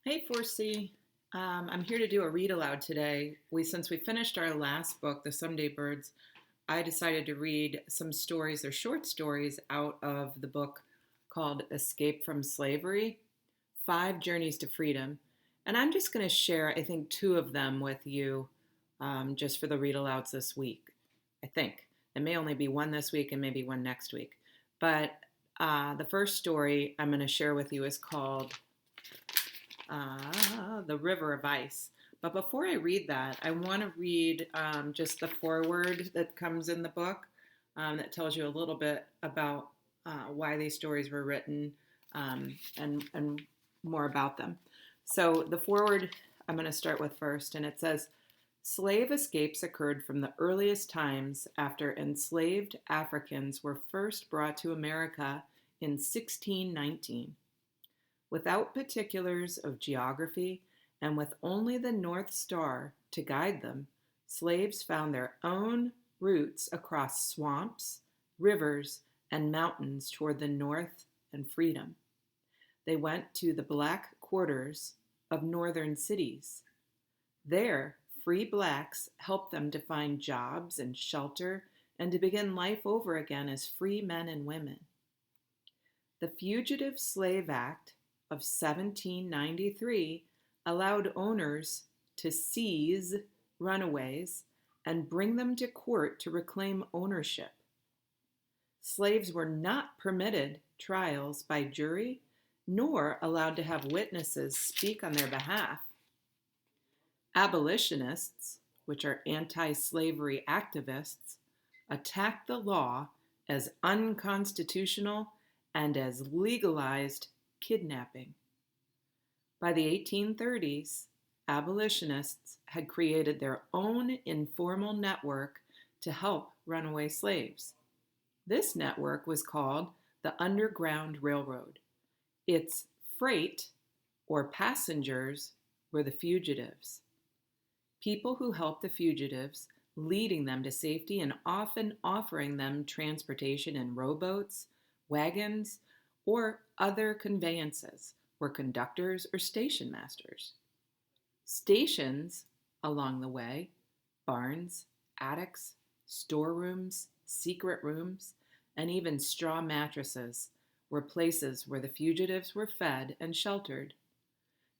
Hey, 4C. I'm here to do a read aloud today. Since we finished our last book, The Someday Birds, I decided to read some stories, they're short stories, out of the book called Escape from Slavery, Five Journeys to Freedom. And I'm just going to share, I think, two of them with you just for the read alouds this week. I think. It may only be one this week and maybe one next week. But the first story I'm going to share with you is called The River of Ice. But before I read that, I want to read just the foreword that comes in the book that tells you a little bit about why these stories were written and more about them. So, the foreword I'm going to start with first, and it says slave escapes occurred from the earliest times after enslaved Africans were first brought to America in 1619. Without particulars of geography and with only the North Star to guide them, slaves found their own routes across swamps, rivers, and mountains toward the north and freedom. They went to the black quarters of northern cities. There, free blacks helped them to find jobs and shelter and to begin life over again as free men and women. The Fugitive Slave Act of 1793 allowed owners to seize runaways and bring them to court to reclaim ownership. Slaves were not permitted trials by jury nor allowed to have witnesses speak on their behalf. Abolitionists, which are anti-slavery activists, attacked the law as unconstitutional and as legalized kidnapping. By the 1830s, abolitionists had created their own informal network to help runaway slaves. This network was called the Underground Railroad. Its freight, or passengers, were the fugitives. People who helped the fugitives, leading them to safety and often offering them transportation in rowboats, wagons, or other conveyances, were conductors or station masters. Stations along the way, barns, attics, storerooms, secret rooms, and even straw mattresses, were places where the fugitives were fed and sheltered.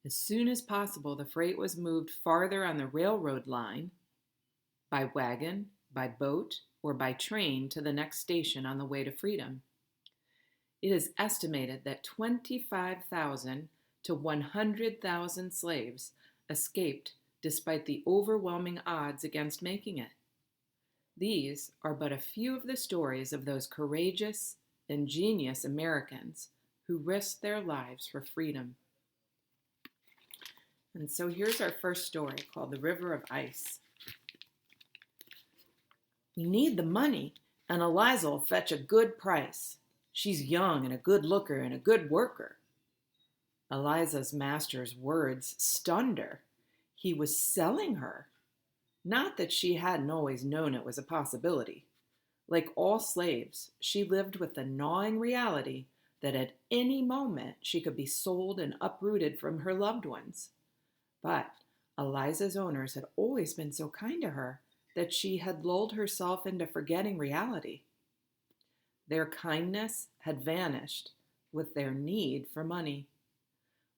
As soon as possible, the freight was moved farther on the railroad line, by wagon, by boat, or by train to the next station on the way to freedom. It is estimated that 25,000 to 100,000 slaves escaped despite the overwhelming odds against making it. These are but a few of the stories of those courageous, ingenious Americans who risked their lives for freedom. And so here's our first story called The River of Ice. We need the money, and Eliza'll fetch a good price. She's young and a good looker and a good worker. Eliza's master's words stunned her. He was selling her. Not that she hadn't always known it was a possibility. Like all slaves, she lived with the gnawing reality that at any moment she could be sold and uprooted from her loved ones. But Eliza's owners had always been so kind to her that she had lulled herself into forgetting reality. Their kindness had vanished with their need for money.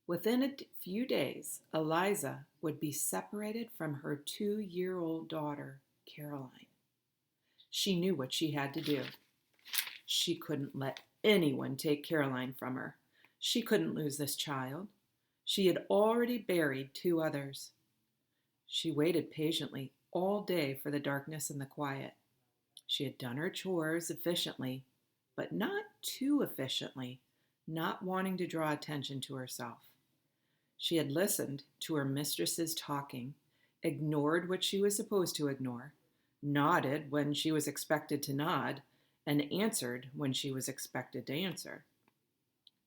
Within a few days, Eliza would be separated from her 2-year-old daughter, Caroline. She knew what she had to do. She couldn't let anyone take Caroline from her. She couldn't lose this child. She had already buried 2 others. She waited patiently all day for the darkness and the quiet. She had done her chores efficiently, but not too efficiently, not wanting to draw attention to herself. She had listened to her mistress's talking, ignored what she was supposed to ignore, nodded when she was expected to nod, and answered when she was expected to answer.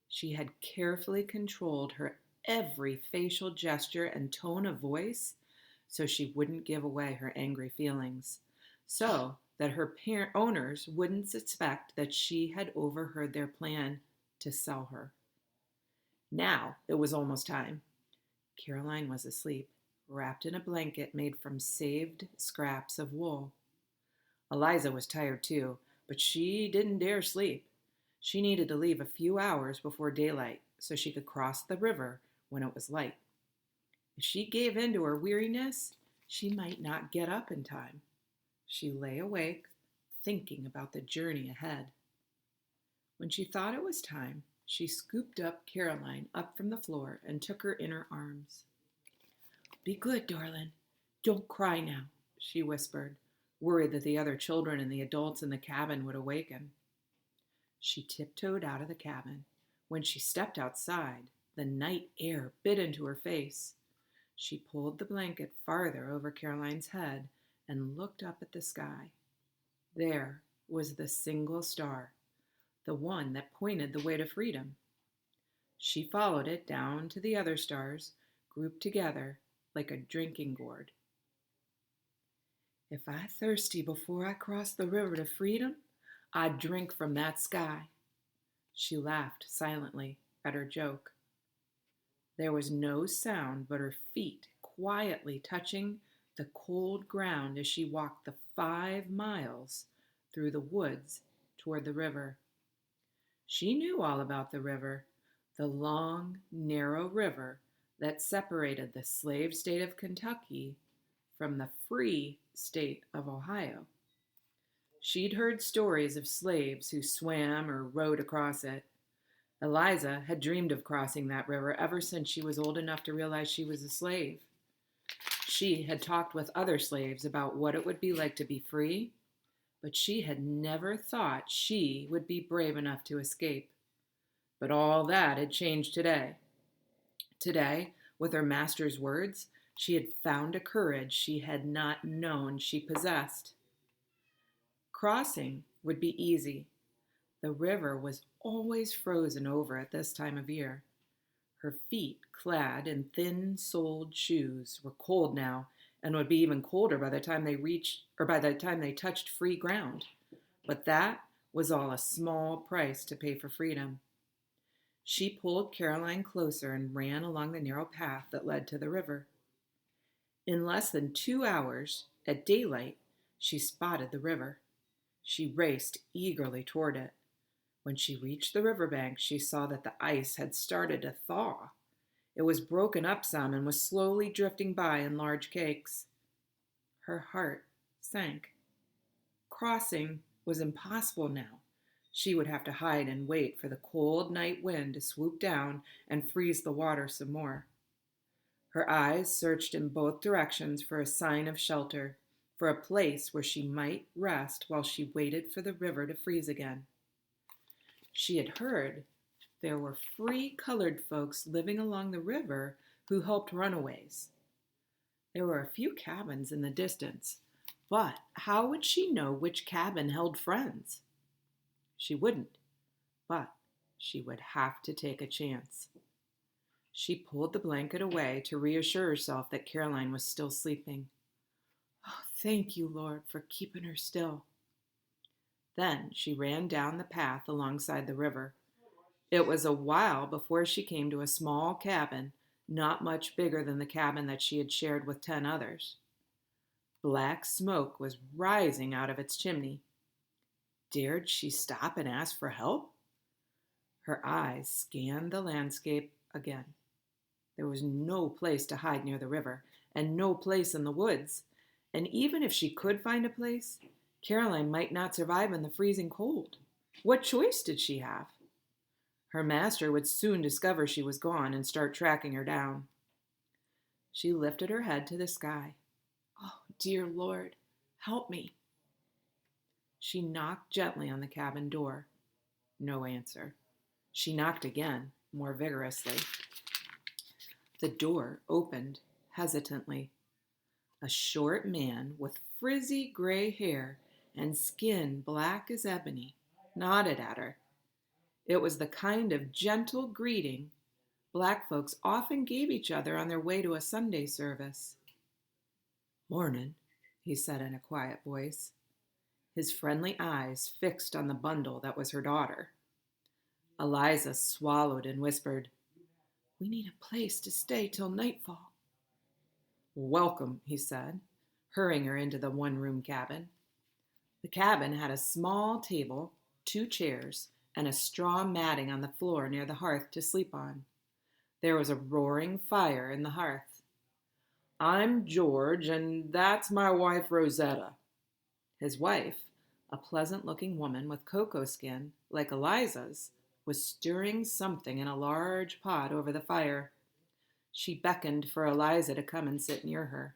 She had carefully controlled her every facial gesture and tone of voice so she wouldn't give away her angry feelings, so that her owners wouldn't suspect that she had overheard their plan to sell her. Now it was almost time. Caroline was asleep, wrapped in a blanket made from saved scraps of wool. Eliza was tired too, but she didn't dare sleep. She needed to leave a few hours before daylight so she could cross the river when it was light. If she gave in to her weariness, she might not get up in time. She lay awake, thinking about the journey ahead. When she thought it was time, she scooped up Caroline up from the floor and took her in her arms. "Be good, darling. Don't cry now," she whispered, worried that the other children and the adults in the cabin would awaken. She tiptoed out of the cabin. When she stepped outside, the night air bit into her face. She pulled the blanket farther over Caroline's head and looked up at the sky. There was the single star, the one that pointed the way to freedom. She followed it down to the other stars, grouped together like a drinking gourd. "If I thirsty before I cross the river to freedom, I'd drink from that sky." She laughed silently at her joke. There was no sound but her feet quietly touching the cold ground as she walked the 5 miles through the woods toward the river. She knew all about the river, the long, narrow river that separated the slave state of Kentucky from the free state of Ohio. She'd heard stories of slaves who swam or rowed across it. Eliza had dreamed of crossing that river ever since she was old enough to realize she was a slave. She had talked with other slaves about what it would be like to be free, but she had never thought she would be brave enough to escape. But all that had changed today. Today, with her master's words, she had found a courage she had not known she possessed. Crossing would be easy. The river was always frozen over at this time of year. Her feet, clad in thin-soled shoes, were cold now and would be even colder by the time they touched free ground. But that was all a small price to pay for freedom. She pulled Caroline closer and ran along the narrow path that led to the river. In less than 2 hours, at daylight, she spotted the river. She raced eagerly toward it. When she reached the riverbank, she saw that the ice had started to thaw. It was broken up some and was slowly drifting by in large cakes. Her heart sank. Crossing was impossible now. She would have to hide and wait for the cold night wind to swoop down and freeze the water some more. Her eyes searched in both directions for a sign of shelter, for a place where she might rest while she waited for the river to freeze again. She had heard there were free colored folks living along the river who helped runaways. There were a few cabins in the distance, but how would she know which cabin held friends? She wouldn't, but she would have to take a chance. She pulled the blanket away to reassure herself that Caroline was still sleeping. "Oh, thank you, Lord, for keeping her still." Then she ran down the path alongside the river. It was a while before she came to a small cabin, not much bigger than the cabin that she had shared with 10 others. Black smoke was rising out of its chimney. Dared she stop and ask for help? Her eyes scanned the landscape again. There was no place to hide near the river, and no place in the woods. And even if she could find a place, Caroline might not survive in the freezing cold. What choice did she have? Her master would soon discover she was gone and start tracking her down. She lifted her head to the sky. "Oh, dear Lord, help me." She knocked gently on the cabin door. No answer. She knocked again, more vigorously. The door opened hesitantly. A short man with frizzy gray hair and skin black as ebony nodded at her. It was the kind of gentle greeting Black folks often gave each other on their way to a Sunday service. "Mornin'," he said in a quiet voice, his friendly eyes fixed on the bundle that was her daughter. Eliza swallowed and whispered, We need a place to stay till nightfall. Welcome, he said, hurrying her into the one-room cabin. The cabin had a small table, 2 chairs, and a straw matting on the floor near the hearth to sleep on. There was a roaring fire in the hearth. I'm George, and that's my wife Rosetta. His wife, a pleasant-looking woman with cocoa skin, like Eliza's, was stirring something in a large pot over the fire. She beckoned for Eliza to come and sit near her.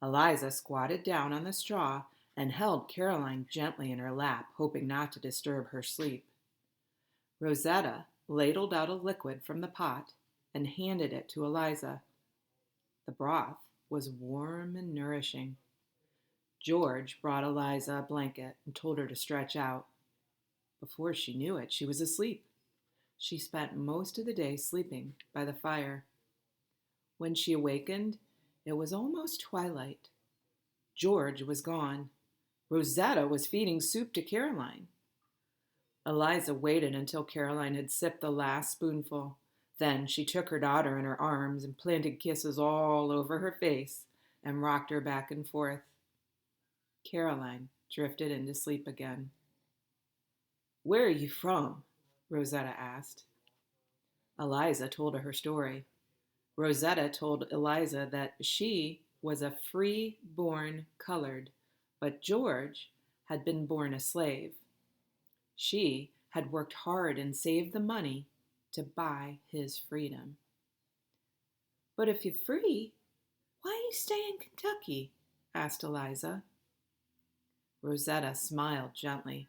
Eliza squatted down on the straw and held Caroline gently in her lap, hoping not to disturb her sleep. Rosetta ladled out a liquid from the pot and handed it to Eliza. The broth was warm and nourishing. George brought Eliza a blanket and told her to stretch out. Before she knew it, she was asleep. She spent most of the day sleeping by the fire. When she awakened, it was almost twilight. George was gone. Rosetta was feeding soup to Caroline. Eliza waited until Caroline had sipped the last spoonful. Then she took her daughter in her arms and planted kisses all over her face and rocked her back and forth. Caroline drifted into sleep again. Where are you from? Rosetta asked. Eliza told her story. Rosetta told Eliza that she was a free-born colored, but George had been born a slave. She had worked hard and saved the money to buy his freedom. But if you're free, why do you stay in Kentucky? Asked Eliza. Rosetta smiled gently.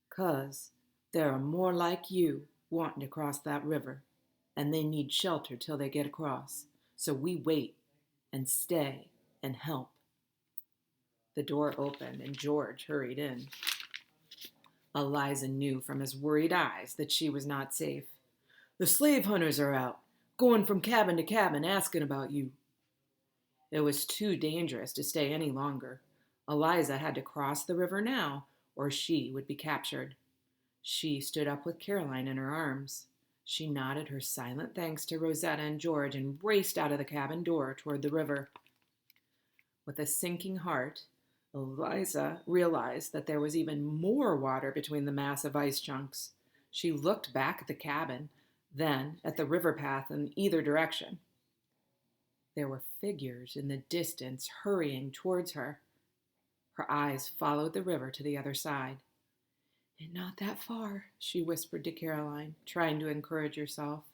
'Cause there are more like you wanting to cross that river, and they need shelter till they get across. So we wait and stay and help. The door opened and George hurried in. Eliza knew from his worried eyes that she was not safe. The slave hunters are out, going from cabin to cabin asking about you. It was too dangerous to stay any longer. Eliza had to cross the river now, or she would be captured. She stood up with Caroline in her arms. She nodded her silent thanks to Rosetta and George and raced out of the cabin door toward the river. With a sinking heart, Eliza realized that there was even more water between the massive ice chunks. She looked back at the cabin, then at the river path in either direction. There were figures in the distance hurrying towards her. Her eyes followed the river to the other side. And not that far, she whispered to Caroline, trying to encourage herself.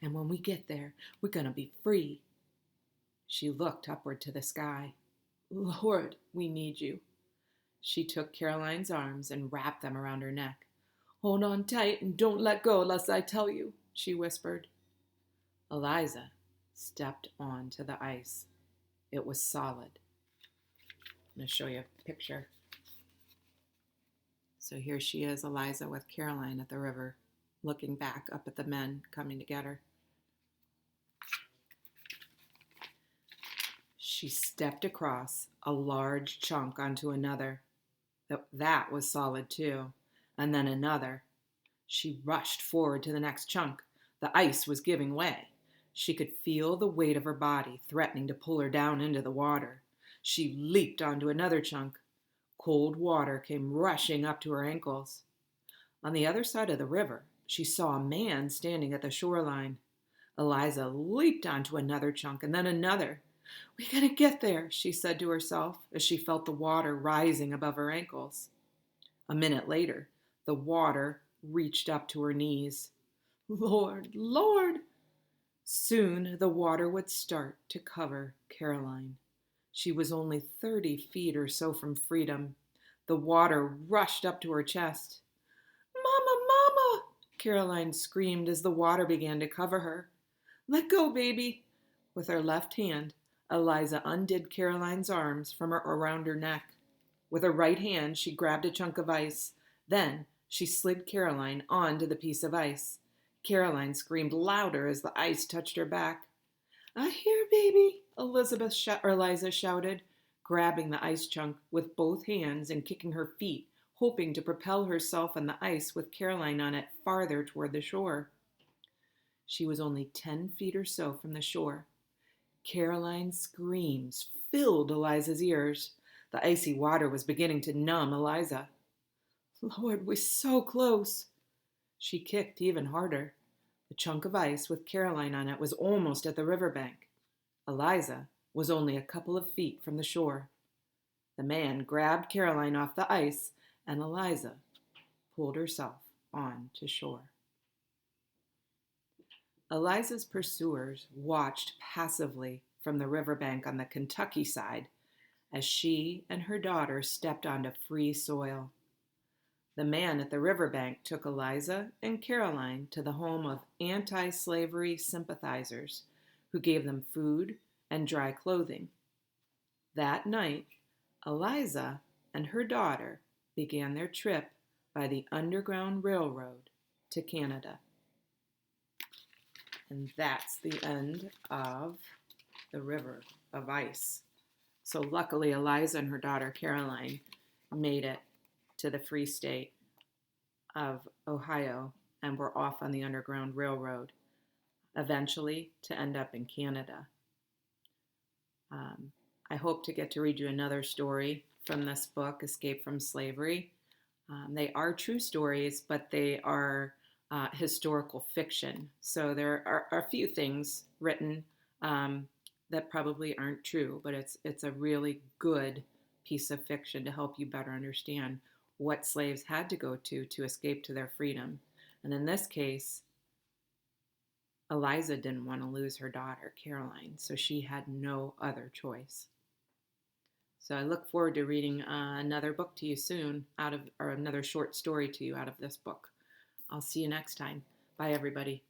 And when we get there, we're going to be free. She looked upward to the sky. Lord, we need you. She took Caroline's arms and wrapped them around her neck. Hold on tight and don't let go unless I tell you, she whispered. Eliza stepped onto the ice. It was solid. I'm going to show you a picture. So here she is, Eliza, with Caroline at the river, looking back up at the men coming to get her. She stepped across a large chunk onto another. That was solid too. And then another. She rushed forward to the next chunk. The ice was giving way. She could feel the weight of her body threatening to pull her down into the water. She leaped onto another chunk. Cold water came rushing up to her ankles. On the other side of the river, she saw a man standing at the shoreline. Eliza leaped onto another chunk and then another. We gotta get there, she said to herself as she felt the water rising above her ankles. A minute later, the water reached up to her knees. Lord, Lord! Soon the water would start to cover Caroline. She was only 30 feet or so from freedom. The water rushed up to her chest. Mama, Mama! Caroline screamed as the water began to cover her. Let go, baby! With her left hand, Eliza undid Caroline's arms from around her neck. With her right hand, she grabbed a chunk of ice. Then she slid Caroline onto the piece of ice. Caroline screamed louder as the ice touched her back. I hear, baby, Eliza shouted, grabbing the ice chunk with both hands and kicking her feet, hoping to propel herself on the ice with Caroline on it farther toward the shore. She was only 10 feet or so from the shore. Caroline's screams filled Eliza's ears. The icy water was beginning to numb Eliza. Lord, we're so close. She kicked even harder. The chunk of ice with Caroline on it was almost at the riverbank. Eliza was only a couple of feet from the shore. The man grabbed Caroline off the ice, and Eliza pulled herself on to shore. Eliza's pursuers watched passively from the riverbank on the Kentucky side as she and her daughter stepped onto free soil. The man at the riverbank took Eliza and Caroline to the home of anti-slavery sympathizers who gave them food and dry clothing. That night, Eliza and her daughter began their trip by the Underground Railroad to Canada. And that's the end of The River of Ice. So luckily, Eliza and her daughter Caroline made it to the Free State of Ohio and were off on the Underground Railroad, eventually to end up in Canada. I hope to get to read you another story from this book, Escape from Slavery. They are true stories, but they are historical fiction. So there are a few things written that probably aren't true, but it's a really good piece of fiction to help you better understand what slaves had to go to escape to their freedom. And in this case, Eliza didn't want to lose her daughter, Caroline, so she had no other choice. So I look forward to reading another book to you soon, or another short story to you out of this book. I'll see you next time. Bye, everybody.